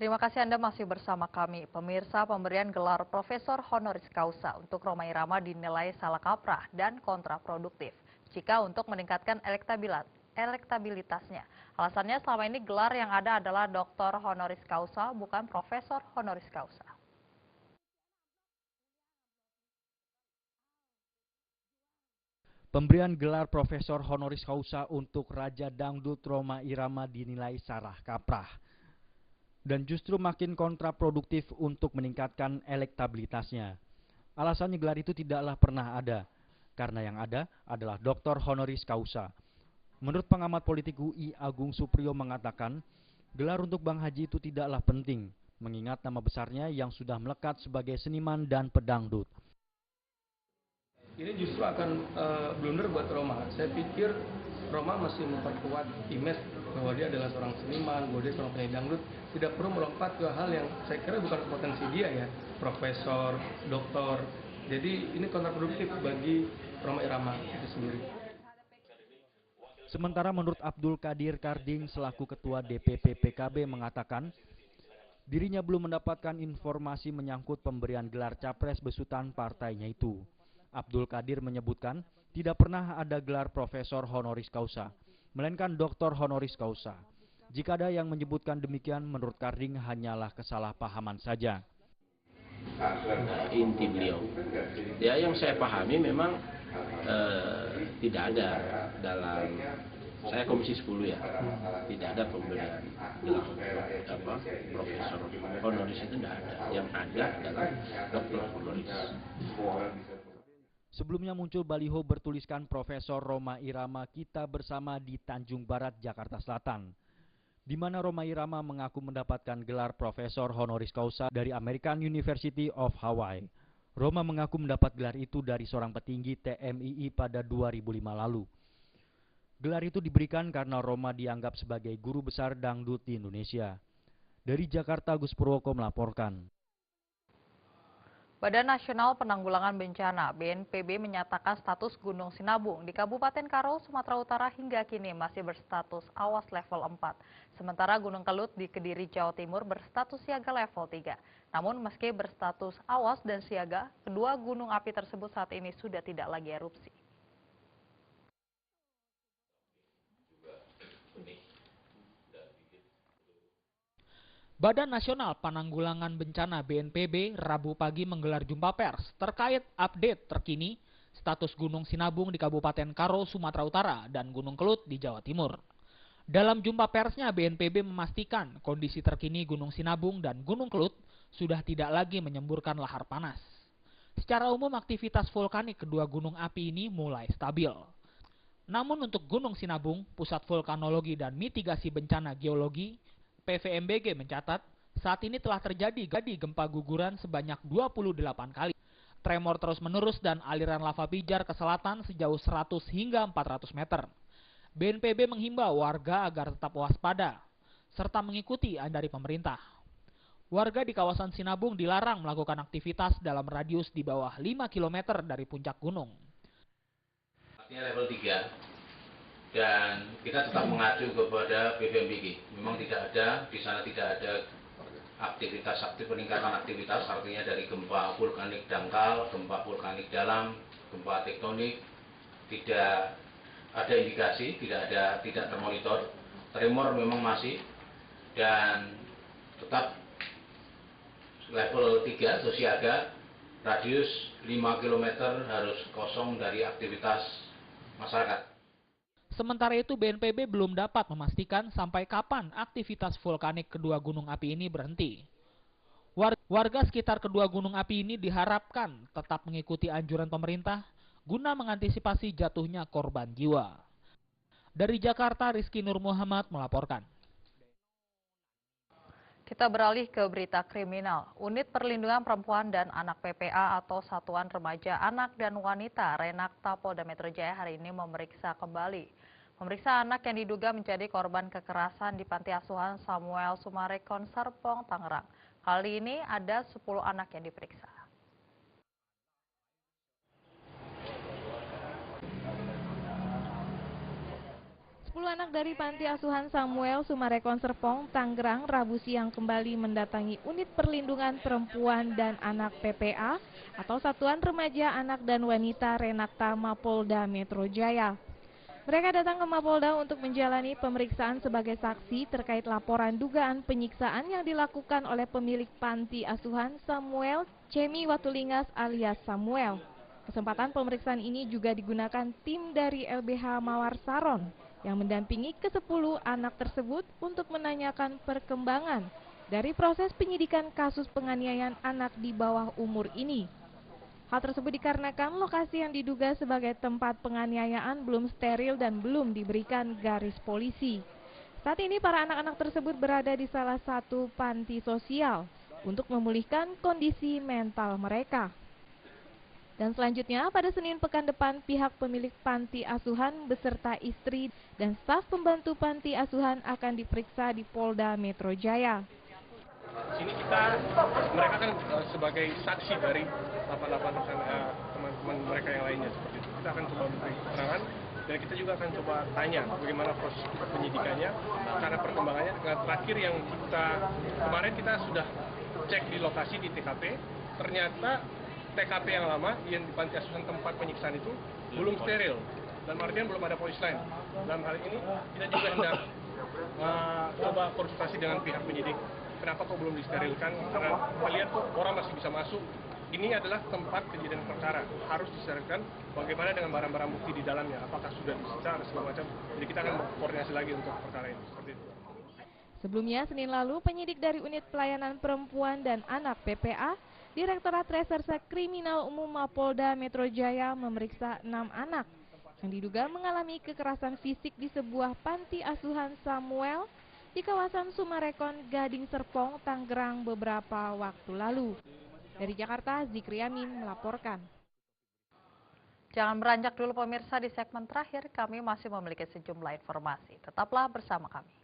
Terima kasih Anda masih bersama kami. Pemirsa, pemberian gelar Profesor Honoris Causa untuk Rhoma Irama dinilai salah kaprah dan kontraproduktif jika untuk meningkatkan elektabilitasnya. Alasannya selama ini gelar yang ada adalah Doktor Honoris Causa, bukan Profesor Honoris Causa. Pemberian gelar Profesor Honoris Causa untuk Raja Dangdut Rhoma Irama dinilai salah kaprah dan justru makin kontraproduktif untuk meningkatkan elektabilitasnya. Alasannya gelar itu tidaklah pernah ada, karena yang ada adalah Dr. Honoris Causa. Menurut pengamat politik UI Agung Supriyo mengatakan, gelar untuk Bang Haji itu tidaklah penting, mengingat nama besarnya yang sudah melekat sebagai seniman dan pedangdut. Ini justru akan blunder buat Rhoma. Saya pikir Rhoma masih memperkuat image bahwa dia adalah seorang seniman, bahwa dia seorang penyanyi dangdut. Tidak perlu melompat ke hal yang saya kira bukan potensi dia ya, profesor, doktor. Jadi ini kontraproduktif bagi Rhoma Irama itu sendiri. Sementara menurut Abdul Qadir Karding selaku Ketua DPP PKB mengatakan, dirinya belum mendapatkan informasi menyangkut pemberian gelar capres besutan partainya itu. Abdul Qadir menyebutkan tidak pernah ada gelar Profesor Honoris Causa, melainkan Doktor Honoris Causa. Jika ada yang menyebutkan demikian, menurut Karding hanyalah kesalahpahaman saja. Inti beliau, ya yang saya pahami memang tidak ada dalam, saya komisi 10 ya, tidak ada pemberian gelar Profesor Honoris itu tidak ada. Yang ada adalah Doktor Honoris. Sebelumnya muncul baliho bertuliskan Profesor Rhoma Irama kita bersama di Tanjung Barat, Jakarta Selatan, di mana Rhoma Irama mengaku mendapatkan gelar Profesor Honoris Causa dari American University of Hawaii. Rhoma mengaku mendapat gelar itu dari seorang petinggi TMII pada 2005 lalu. Gelar itu diberikan karena Rhoma dianggap sebagai guru besar dangdut di Indonesia. Dari Jakarta, Agus Purwoko melaporkan. Badan Nasional Penanggulangan Bencana (BNPB) menyatakan status Gunung Sinabung di Kabupaten Karo, Sumatera Utara hingga kini masih berstatus awas level 4. Sementara Gunung Kelut di Kediri, Jawa Timur berstatus siaga level 3. Namun meski berstatus awas dan siaga, kedua gunung api tersebut saat ini sudah tidak lagi erupsi. Badan Nasional Penanggulangan Bencana (BNPB) Rabu pagi menggelar jumpa pers terkait update terkini status Gunung Sinabung di Kabupaten Karo, Sumatera Utara dan Gunung Kelut di Jawa Timur. Dalam jumpa persnya, BNPB memastikan kondisi terkini Gunung Sinabung dan Gunung Kelut sudah tidak lagi menyemburkan lahar panas. Secara umum, aktivitas vulkanik kedua gunung api ini mulai stabil. Namun untuk Gunung Sinabung, Pusat Vulkanologi dan Mitigasi Bencana Geologi PVMBG mencatat, saat ini telah terjadi gempa guguran sebanyak 28 kali. Tremor terus-menerus dan aliran lava pijar ke selatan sejauh 100 hingga 400 meter. BNPB menghimbau warga agar tetap waspada, serta mengikuti arahan dari pemerintah. Warga di kawasan Sinabung dilarang melakukan aktivitas dalam radius di bawah 5 km dari puncak gunung. Artinya level 3. Dan kita tetap mengacu kepada BVMBG. Memang tidak ada, di sana tidak ada peningkatan aktivitas, artinya dari gempa vulkanik dangkal, gempa vulkanik dalam, gempa tektonik, tidak ada indikasi, tidak termonitor. Tremor memang masih, dan tetap level 3 atau siaga, radius 5 km harus kosong dari aktivitas masyarakat. Sementara itu, BNPB belum dapat memastikan sampai kapan aktivitas vulkanik kedua gunung api ini berhenti. Warga sekitar kedua gunung api ini diharapkan tetap mengikuti anjuran pemerintah guna mengantisipasi jatuhnya korban jiwa. Dari Jakarta, Rizky Nur Muhammad melaporkan. Kita beralih ke berita kriminal. Unit Perlindungan Perempuan dan Anak PPA atau Satuan Remaja Anak dan Wanita Renakta Polda Metro Jaya hari ini memeriksa anak yang diduga menjadi korban kekerasan di Panti Asuhan Samuel Sumarekon Serpong, Tangerang. Kali ini ada 10 anak yang diperiksa. anak dari Panti Asuhan Samuel Sumarekon Serpong, Tangerang, Rabu siang kembali mendatangi Unit Perlindungan Perempuan dan Anak PPA atau Satuan Remaja Anak dan Wanita Renakta Mapolda Metro Jaya. Mereka datang ke Mapolda untuk menjalani pemeriksaan sebagai saksi terkait laporan dugaan penyiksaan yang dilakukan oleh pemilik Panti Asuhan Samuel Cemi Watulingas alias Samuel. Kesempatan pemeriksaan ini juga digunakan tim dari LBH Mawar Saron yang mendampingi ke-10 anak tersebut untuk menanyakan perkembangan dari proses penyidikan kasus penganiayaan anak di bawah umur ini. Hal tersebut dikarenakan lokasi yang diduga sebagai tempat penganiayaan belum steril dan belum diberikan garis polisi. Saat ini para anak-anak tersebut berada di salah satu panti sosial untuk memulihkan kondisi mental mereka. Dan selanjutnya pada Senin pekan depan pihak pemilik panti asuhan beserta istri dan staf pembantu panti asuhan akan diperiksa di Polda Metro Jaya. Sini mereka kan sebagai saksi dari 88 rekan teman-teman mereka yang lainnya seperti itu. Kita akan coba memberi keterangan dan kita juga akan coba tanya bagaimana proses penyidikannya, karena perkembangannya. Terakhir yang kemarin kita sudah cek di lokasi di TKP, ternyata TKP yang lama yang di panti asuhan tempat penyiksaan itu belum steril dan artinya belum ada polis lain. Dalam hal ini kita juga hendak coba konsultasi dengan pihak penyidik. Kenapa kok belum disterilkan? Karena kita lihat kok orang masih bisa masuk. Ini adalah tempat kejadian perkara, harus disterilkan. Bagaimana dengan barang-barang bukti di dalamnya? Apakah sudah disita dan segala macam? Jadi kita akan koordinasi lagi untuk perkara ini. Seperti itu. Sebelumnya, Senin lalu, penyidik dari Unit Pelayanan Perempuan dan Anak PPA, Direktorat Reserse Kriminal Umum Mapolda Metro Jaya memeriksa 6 anak yang diduga mengalami kekerasan fisik di sebuah panti asuhan Samuel di kawasan Sumarekon, Gading Serpong, Tangerang beberapa waktu lalu. Dari Jakarta, Zikri Amin melaporkan. Jangan beranjak dulu pemirsa, di segmen terakhir kami masih memiliki sejumlah informasi. Tetaplah bersama kami.